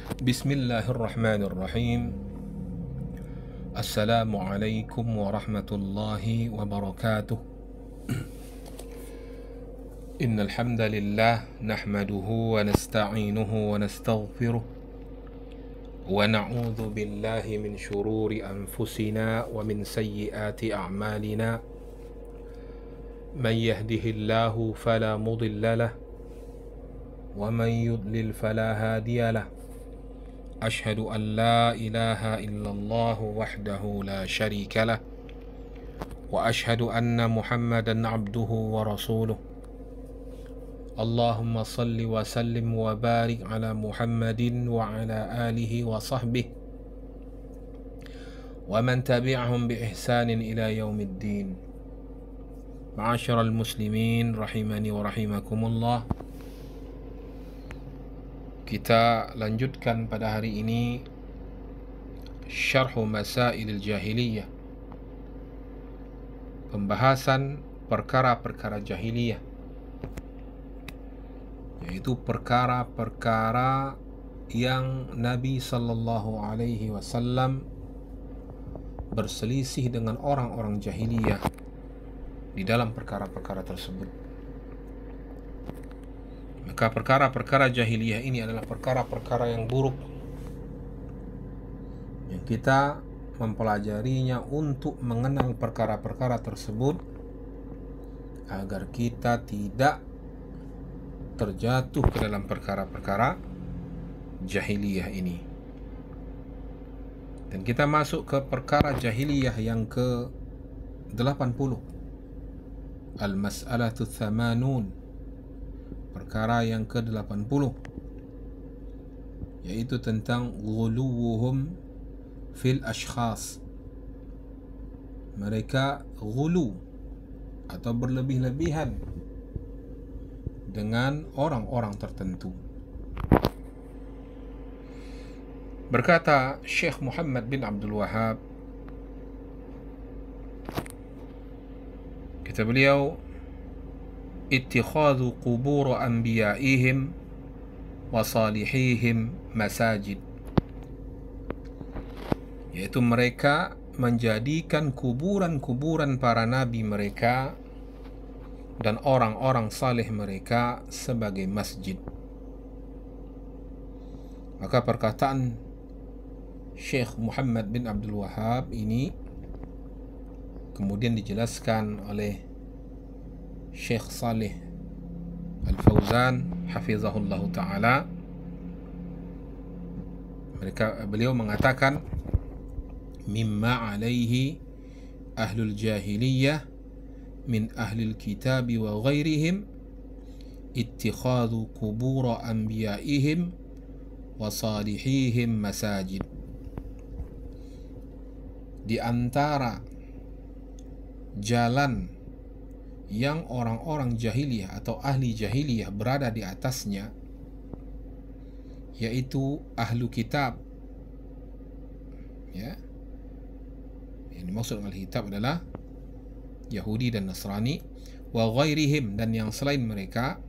Bismillahirrahmanirrahim. Assalamualaikum warahmatullahi wabarakatuh. Innal hamdalillah nahmaduhu wa nasta'inuhu wa nastaghfiruh wa na'udzu billahi min shururi anfusina wa min sayyiati a'malina. Man yahdihillahu fala mudilla lahu wa man yudlil fala hadiya lahu. أشهد أن لا إله إلا الله وحده لا شريك له وأشهد أن محمدا عبده ورسوله. اللهم صل وسلم وبارك على محمد وعلى آله وصحبه ومن تبعهم بإحسان إلى يوم الدين. معاشر المسلمين rahimani wa rahimakumullah. Kita lanjutkan pada hari ini Syarhu Masailil Jahiliyah, pembahasan perkara-perkara jahiliyah, yaitu perkara-perkara yang Nabi sallallahu alaihi wasallam berselisih dengan orang-orang jahiliyah di dalam perkara-perkara tersebut. Maka perkara-perkara jahiliyah ini adalah perkara-perkara yang buruk yang kita mempelajarinya untuk mengenal perkara-perkara tersebut agar kita tidak terjatuh ke dalam perkara-perkara jahiliyah ini. Dan kita masuk ke perkara jahiliyah yang ke-80, Al-Mas'alatu Thamanun, perkara yang ke-80, yaitu tentang ghuluwuhum fil ashkhas. Mereka ghulu atau berlebih-lebihan dengan orang-orang tertentu. Berkata Syekh Muhammad bin Abdul Wahhab, kata beliau, ittikhadhu qubur anbiya'ihim wa salihihim masajid, yaitu mereka menjadikan kuburan-kuburan para nabi mereka dan orang-orang saleh mereka sebagai masjid. Maka perkataan Syekh Muhammad bin Abdul Wahhab ini kemudian dijelaskan oleh Syekh Saleh Al-Fauzan hafizahullah ta'ala. Beliau mengatakan, mimma alaihi ahlul jahiliyah min ahlil kitabi wa ghairihim ittikhadhu qubur anbiya'ihim wa salihihim masajid. Di antara jalan yang orang-orang jahiliyah atau ahli jahiliyah berada di atasnya, yaitu ahlu kitab, ya, yang dimaksud dengan kitab adalah Yahudi dan Nasrani, wa ghairihim, dan yang selain mereka,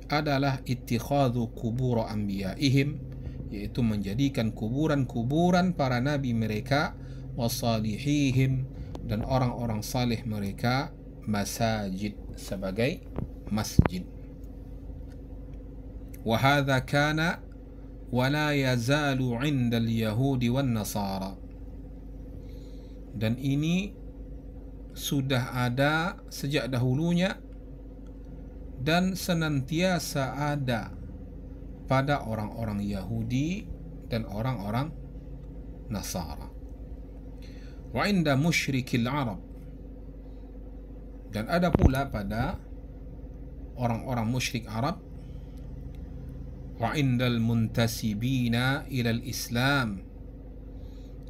adalah ittikhadhu qubur anbiya'ihim, yaitu menjadikan kuburan-kuburan para nabi mereka, wa salihihim, dan orang-orang saleh mereka, masajid, sebagai masjid. Wa hadha kana wa la yazalu 'inda al-yahudi wan nasara, dan ini sudah ada sejak dahulunya dan senantiasa ada pada orang-orang Yahudi dan orang-orang Nasara. Wa 'inda musyrikil Arab, dan ada pula pada orang-orang musyrik Arab. Wa indal muntasibina ilal Islam,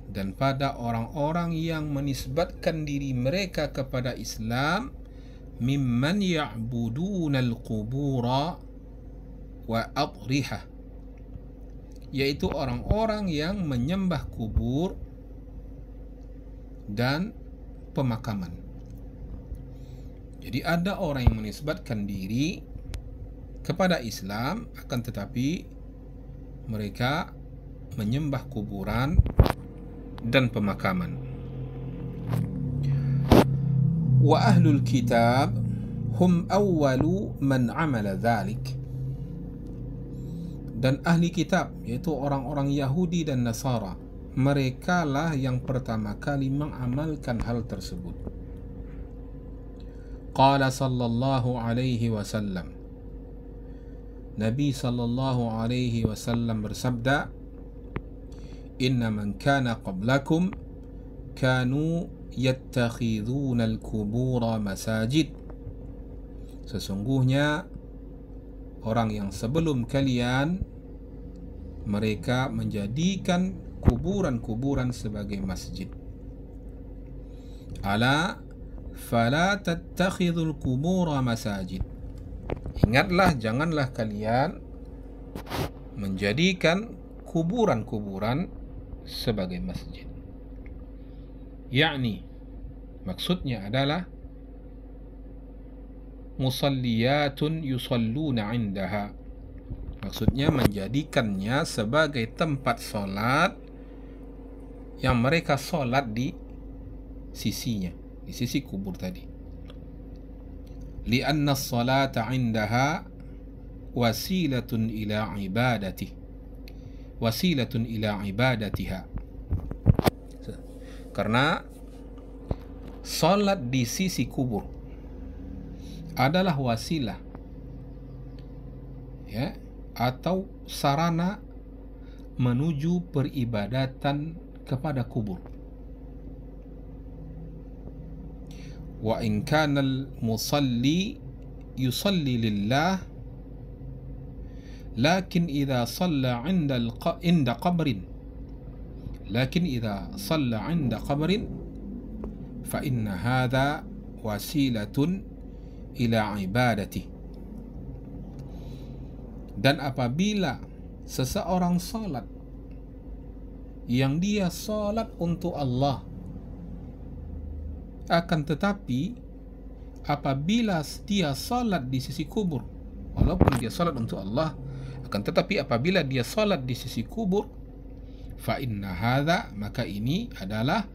dan pada orang-orang yang menisbatkan diri mereka kepada Islam, mimman ya'budunal qubura wa adrihah, yaitu orang-orang yang menyembah kubur dan pemakaman. Jadi ada orang yang menisbatkan diri kepada Islam, akan tetapi mereka menyembah kuburan dan pemakaman. Wa ahlul kitab hum awwalu man amala dhalik. Dan ahli kitab, yaitu orang-orang Yahudi dan Nasara, mereka lah yang pertama kali mengamalkan hal tersebut. Qala sallallahu alaihi wasallam, Nabi sallallahu alaihi wasallam bersabda, inna man kana qablakum kanu yattakhidhuna al-kubura masajid. Sesungguhnya orang yang sebelum kalian, mereka menjadikan kuburan-kuburan sebagai masjid. Ala fala tattakhidhul kubura masajid. Ingatlah, janganlah kalian menjadikan kuburan-kuburan sebagai masjid. Yakni, maksudnya adalah musalliyatun yusalluna indaha. Maksudnya menjadikannya sebagai tempat solat yang mereka solat di sisinya, di sisi kubur tadi. Lianna as-salata indaha wasilatun ila ibadati, wasilatun ila ibadatiha. Karena solat di sisi kubur adalah wasilah, ya, atau sarana menuju peribadatan kepada kubur. Wa in kana al-musalli yusalli lillah, lakin idza shalla 'inda qabrin, lakin idza shalla 'inda qabrin fa inna hadha wasilatun ila ibadati. Dan apabila seseorang salat yang dia salat untuk Allah, akan tetapi apabila dia salat di sisi kubur, walaupun dia salat untuk Allah, akan tetapi apabila dia salat di sisi kubur, fa inna hadza, maka ini adalah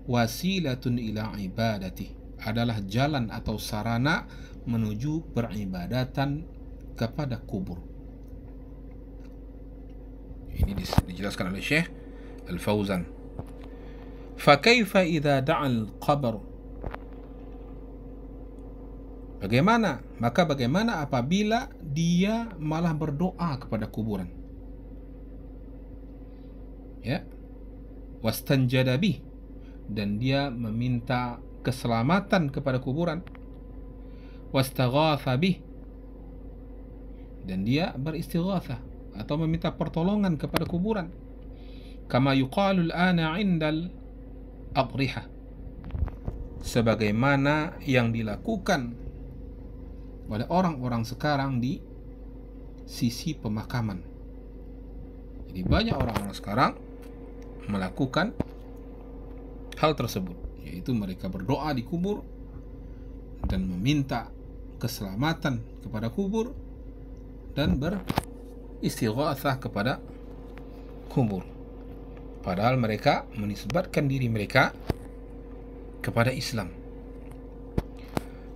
wasilatun ila ibadati, adalah jalan atau sarana menuju peribadatan kepada kubur. Ini dijelaskan oleh Syekh Al-Fauzan. Fakaifa idza da'a al-qabr? Bagaimana? Maka bagaimana apabila dia malah berdoa kepada kuburan? Ya. Wastanjada bih, dan dia meminta keselamatan kepada kuburan. Wastaghatha bih, dan dia beristighatsah atau meminta pertolongan kepada kuburan. Kama yuqalu al-ana 'indal adriha, sebagaimana yang dilakukan oleh orang-orang sekarang di sisi pemakaman. Jadi banyak orang-orang sekarang melakukan hal tersebut, yaitu mereka berdoa di kubur dan meminta keselamatan kepada kubur dan beristighatsah kepada kubur, padahal mereka menisbatkan diri mereka kepada Islam.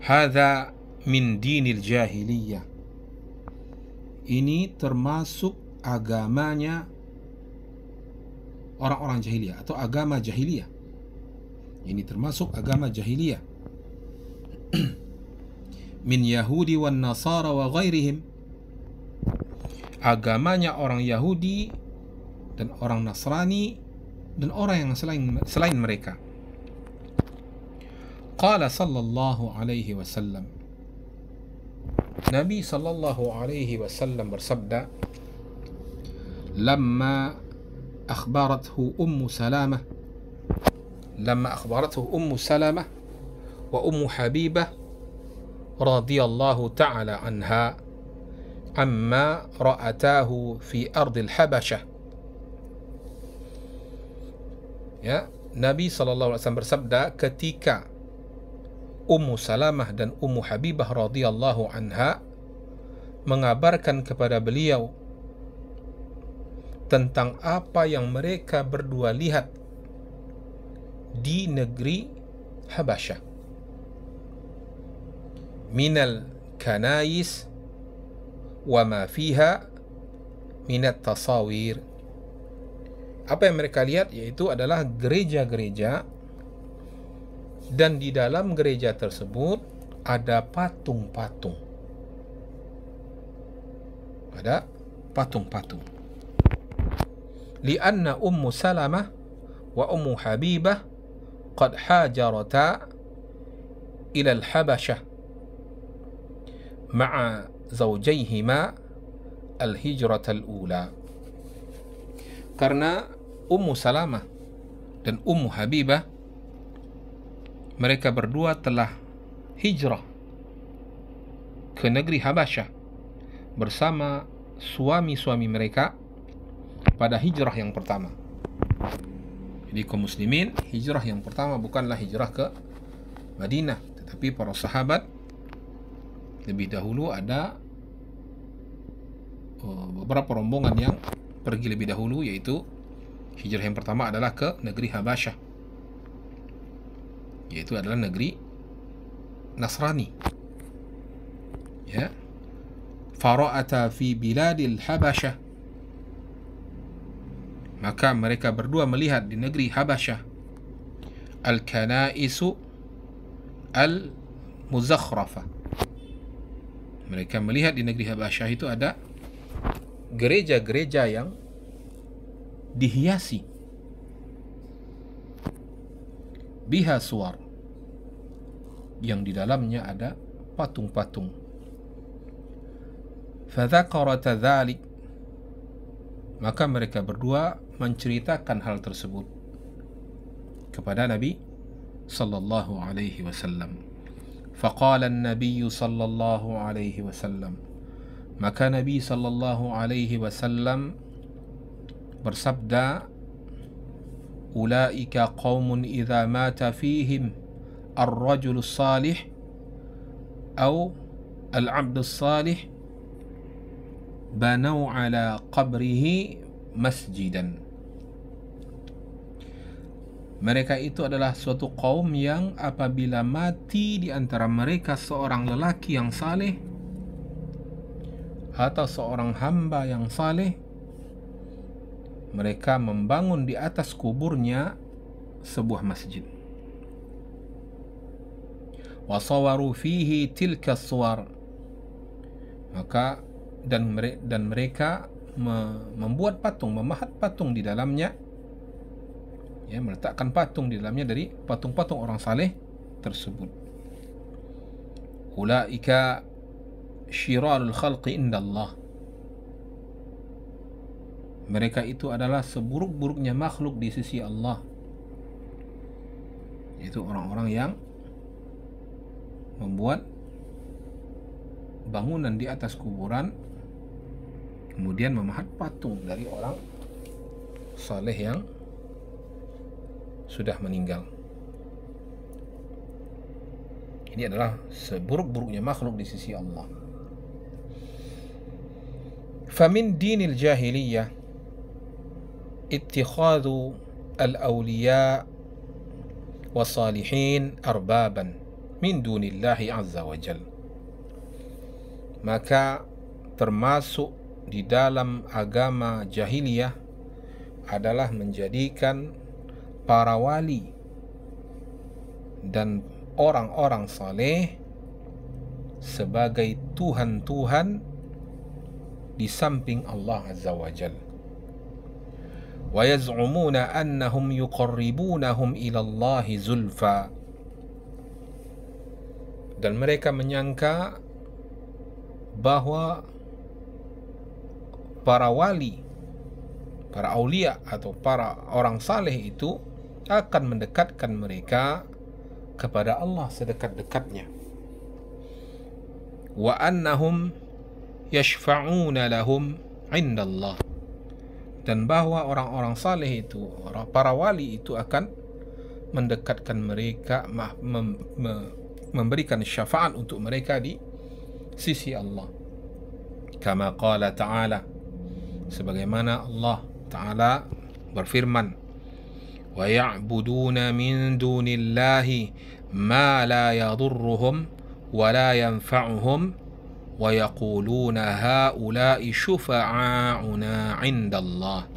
Hadza min dinil jahiliyah, ini termasuk agamanya orang-orang jahiliyah atau agama jahiliyah. Ini termasuk agama jahiliyah. Min Yahudi wan Nasara wa ghairihim, agamanya orang Yahudi dan orang Nasrani dan orang yang selain mereka. Qala sallallahu alaihi wasallam, Nabi sallallahu alaihi wasallam bersabda, lamma akhbarathu Ummu Salamah, lamma akhbarathu Ummu Salamah wa Ummu Habibah radhiyallahu ta'ala anha amma ra'atahu fi ardil Habasyah. Ya, Nabi sallallahu alaihi wasallam bersabda ketika Ummu Salamah dan Ummu Habibah radhiyallahu anha mengabarkan kepada beliau tentang apa yang mereka berdua lihat di negeri Habasyah minal kanais wa ma fiha minat tasawir. Apa yang mereka lihat yaitu adalah gereja-gereja, dan di dalam gereja tersebut ada patung-patung. Ada patung-patung. Lianna Ummu Salamah wa Ummu Habibah qad hajarata ila al-Habasyah ma'a zawjayhima al-hijrata al-ula. Karena Ummu Salamah dan Ummu Habibah, mereka berdua telah hijrah ke negeri Habasyah bersama suami-suami mereka pada hijrah yang pertama. Jadi kaum muslimin, hijrah yang pertama bukanlah hijrah ke Madinah, tetapi para sahabat lebih dahulu ada beberapa rombongan yang pergi lebih dahulu, yaitu hijrah yang pertama adalah ke negeri Habasyah, yaitu adalah negeri Nasrani. Ya, fara'ata fi biladil Habasyah, maka mereka berdua melihat di negeri Habasyah al-kanaisu al-muzakhrafa. Mereka melihat di negeri Habasyah itu ada gereja-gereja yang dihiasi biha suwar, yang di dalamnya ada patung-patung. Fadzakarata dzalik, maka mereka berdua menceritakan hal tersebut kepada Nabi sallallahu alaihi wasallam. Faqala an-nabiy sallallahu alaihi wasallam, maka Nabi sallallahu alaihi wasallam bersabda, ulaika qaumun idza mata fihim ar-rajul salih atau al-'abd salih banau ala qabrihi masjidan. Mereka itu adalah suatu kaum yang apabila mati di antara mereka seorang lelaki yang saleh atau seorang hamba yang saleh, mereka membangun di atas kuburnya sebuah masjid. Wasawaru fihi tilka suwar, maka dan mereka membuat patung, memahat patung di dalamnya, ya, meletakkan patung di dalamnya dari patung-patung orang saleh tersebut. Ulaika syirarul khalqi indallah, mereka itu adalah seburuk-buruknya makhluk di sisi Allah, yaitu orang-orang yang membuat bangunan di atas kuburan kemudian memahat patung dari orang saleh yang sudah meninggal. Ini adalah seburuk-buruknya makhluk di sisi Allah. Famin dinil jahiliyah ittikhadhu al-awliya wa salihin arbaban min dunillahi azza wa jal. Maka termasuk di dalam agama jahiliyah adalah menjadikan para wali dan orang-orang saleh sebagai Tuhan-Tuhan di samping Allah azza wa jal. Wa yaz'umuna annahum yuqarribunahum ila Allahi zulfa, dan mereka menyangka bahwa para wali, para aulia atau para orang saleh itu akan mendekatkan mereka kepada Allah sedekat-dekatnya. Wa annahum yashfa'una lahum indallah, dan bahwa orang-orang saleh itu, para wali itu akan mendekatkan mereka, memberikan syafaat untuk mereka di sisi Allah. Kama qala ta'ala, sebagaimana Allah Ta'ala berfirman, wa ya'buduna min dunillahi ma la yadurruhum wa la yanfa'uhum wa yaquluna haula'i syufa'auna 'indallah.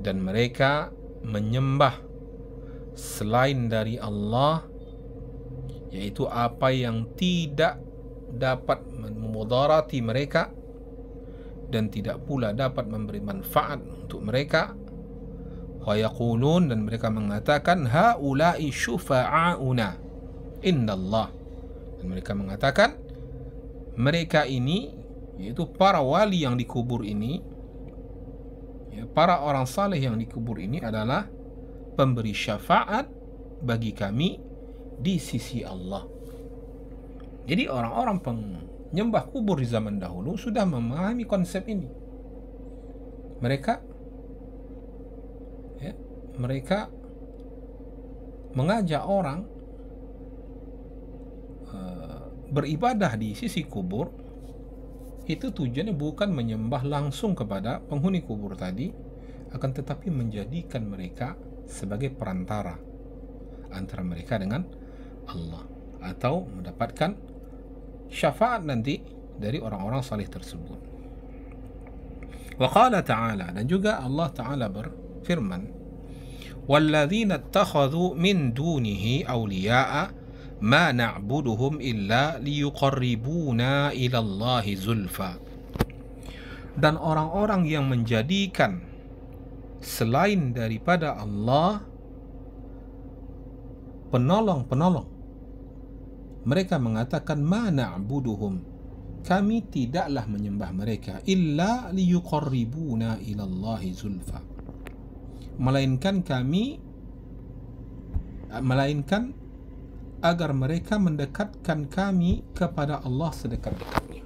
Dan mereka menyembah selain dari Allah, yaitu apa yang tidak dapat memudarati mereka dan tidak pula dapat memberi manfaat untuk mereka. Wa yaqulun, dan mereka mengatakan haula'i syufa'auna indallah, dan mereka mengatakan mereka ini, yaitu para wali yang dikubur ini, ya, para orang saleh yang dikubur ini adalah pemberi syafaat bagi kami di sisi Allah. Jadi orang-orang penyembah kubur di zaman dahulu sudah memahami konsep ini. Mereka mengajak orang beribadah di sisi kubur. Itu tujuannya bukan menyembah langsung kepada penghuni kubur tadi, akan tetapi menjadikan mereka sebagai perantara antara mereka dengan Allah, atau mendapatkan syafaat nanti dari orang-orang saleh tersebut. Wa qala ta'ala, dan juga Allah Ta'ala berfirman, walladzina ittakhadhu min dunihi awliya'a ma na'buduhum illa liyuqarribuna ila Allahi zulfa. Dan orang-orang yang menjadikan selain daripada Allah penolong-penolong, mereka mengatakan ma na'buduhum, kami tidaklah menyembah mereka, illa liyuqarribuna ila Allahi zulfa, melainkan agar mereka mendekatkan kami kepada Allah sedekat-dekatnya.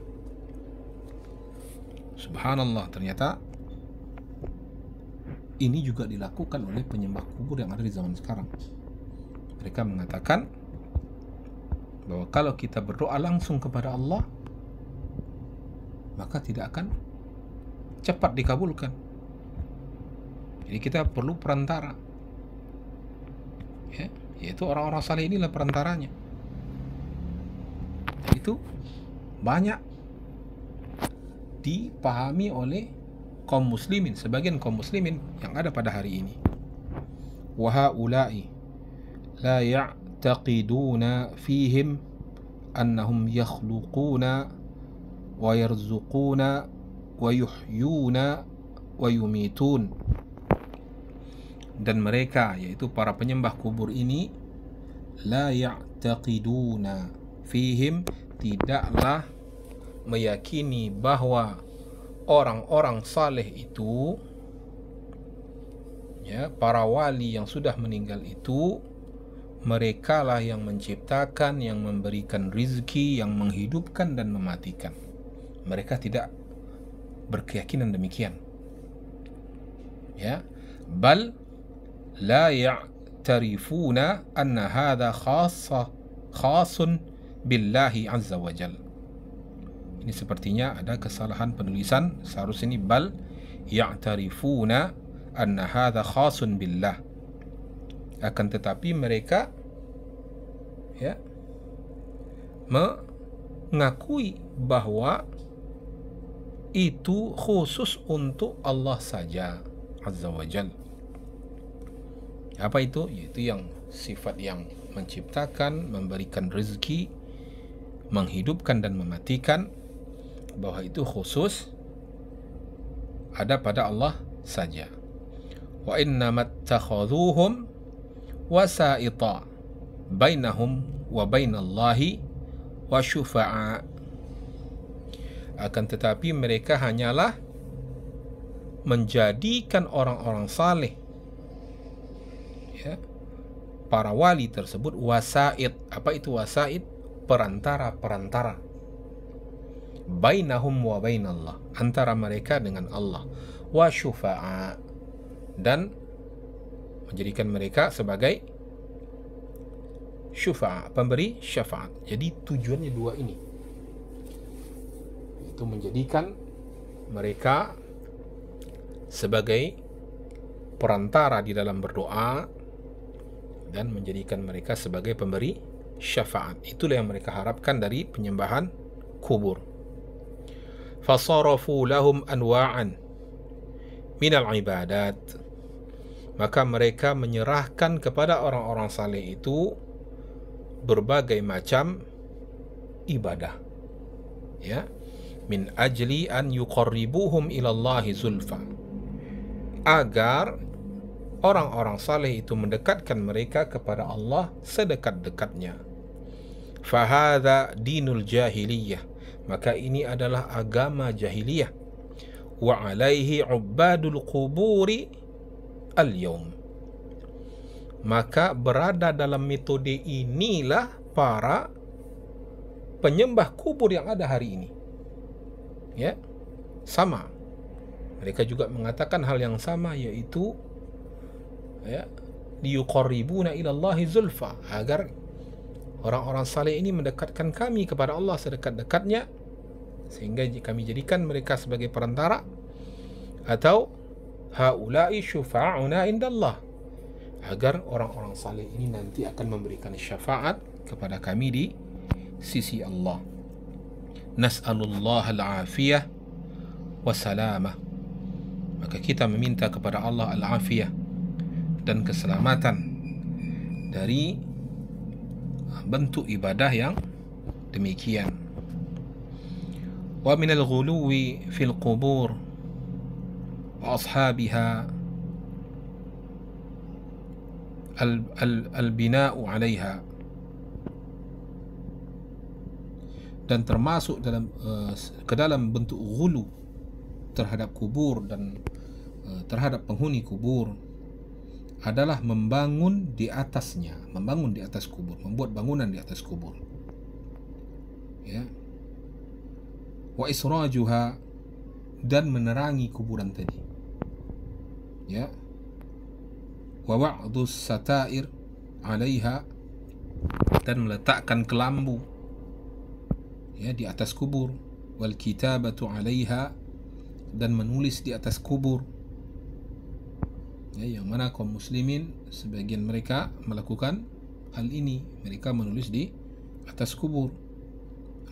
Subhanallah, ternyata ini juga dilakukan oleh penyembah kubur yang ada di zaman sekarang. Mereka mengatakan bahwa kalau kita berdoa langsung kepada Allah, maka tidak akan cepat dikabulkan. Jadi kita perlu perantara, ya, yaitu orang-orang saleh inilah perantaranya. Dan itu banyak dipahami oleh kaum muslimin, sebagian kaum muslimin yang ada pada hari ini. Wa haula'i la ya'taqiduna fihim annahum yakhluquna wa yarzuquna wa yuhyuna wa yumitun. Dan mereka, yaitu para penyembah kubur ini, la ya'taqiduna fihim, tidaklah meyakini bahwa orang-orang saleh itu, ya, para wali yang sudah meninggal itu, mereka lah yang menciptakan, yang memberikan rizki, yang menghidupkan dan mematikan. Mereka tidak berkeyakinan demikian. Ya, bal la ya'tarifuna anna hadha khasun billahi azza wa jal. Ini sepertinya ada kesalahan penulisan, seharusnya ini bal ya'tarifuna anna hadha khasun billah. Akan tetapi mereka, ya, mengakui bahwa itu khusus untuk Allah saja azza wa jal. Apa itu? Yaitu yang sifat yang menciptakan, memberikan rezeki, menghidupkan dan mematikan, bahwa itu khusus ada pada Allah saja. Wa innamat takhadhuhum wasa'ita bainahum wa bainallahi wa syufa'a. Akan tetapi mereka hanyalah menjadikan orang-orang saleh, ya, para wali tersebut, wasaid. Apa itu wasaid? Perantara-perantara. Bainahum wa bainallah, antara mereka dengan Allah. Wa syufa'a, dan menjadikan mereka sebagai syufa'a, pemberi syafaat. Jadi tujuannya dua ini, itu menjadikan mereka sebagai perantara di dalam berdoa dan menjadikan mereka sebagai pemberi syafaat. Itulah yang mereka harapkan dari penyembahan kubur. Fasarafu lahum anwa'an minal ibadat, maka mereka menyerahkan kepada orang-orang saleh itu berbagai macam ibadah, ya, min ajli an yuqarribuhum ilallahi zulfa, agar orang-orang saleh itu mendekatkan mereka kepada Allah sedekat-dekatnya. Fahadha dinul jahiliyah, maka ini adalah agama jahiliyah. Wa alaihi ubadul quburi al-yawm, maka berada dalam metode inilah para penyembah kubur yang ada hari ini. Ya, sama. Mereka juga mengatakan hal yang sama, yaitu ya, liyuqarribuna ilallahi zulfa, agar orang-orang saleh ini mendekatkan kami kepada Allah sedekat-dekatnya, sehingga kami jadikan mereka sebagai perantara. Atau haula'i syufa'una indallah, agar orang-orang saleh ini nanti akan memberikan syafaat kepada kami di sisi Allah. Nas'alullah al-afiyah wassalamah, maka kita meminta kepada Allah al-afiyah dan keselamatan dari bentuk ibadah yang demikian. Wa minal ghuluwi fil qubur wa ashabiha al-bina'u 'alaiha, dan termasuk dalam ke dalam bentuk ghulu terhadap kubur dan terhadap penghuni kubur adalah membangun di atasnya, membangun di atas kubur, membuat bangunan di atas kubur, ya. Wa israjuha, dan menerangi kuburan tadi, ya. Wa wa'dus satair 'alaiha, dan meletakkan kelambu, ya, di atas kubur. Wal kitabatu 'alaiha, dan menulis di atas kubur, ya, yang mana kaum muslimin sebagian mereka melakukan hal ini, mereka menulis di atas kubur,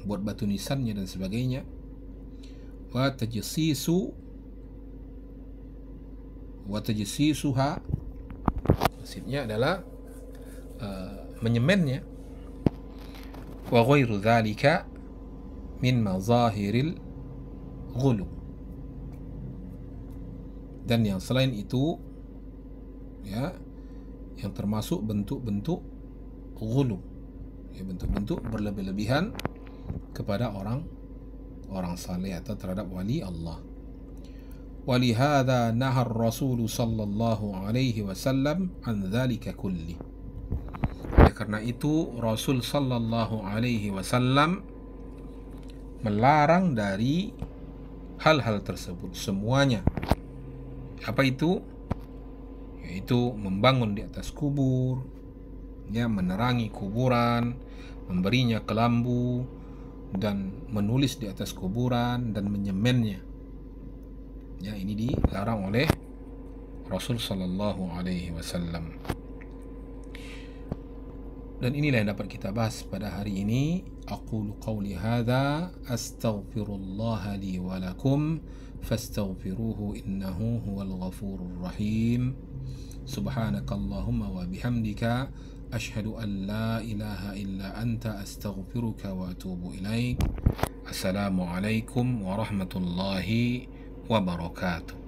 buat batu nisannya dan sebagainya. Wa tajsisuha, maksudnya adalah menyemennya. Wa ghairu dzalika min mazahiril ghulu, dan yang selain itu, ya, yang termasuk bentuk-bentuk ghulu, ya, bentuk-bentuk berlebih-lebihan kepada orang saleh atau terhadap wali Allah. Walihada nahar Rasul sallallahu alaihi wasallam an dzalika kulli, karena itu Rasul sallallahu alaihi wasallam melarang dari hal-hal tersebut semuanya. Apa itu? Yaitu membangun di atas kubur, ya, menerangi kuburan, memberinya kelambu, dan menulis di atas kuburan dan menyemennya. Ya, ini dilarang oleh Rasul sallallahu alaihi wasallam. Dan inilah yang dapat kita bahas pada hari ini. Aqulu qawli hadza astaghfirullah li wa lakum fastaghfiruhu innahu huwal ghafurur rahim. Subhanakallahumma wa bihamdika ashhadu an la ilaha illa anta astaghfiruka wa atubu ilaik. Assalamu alaikum warahmatullahi wabarakatuh.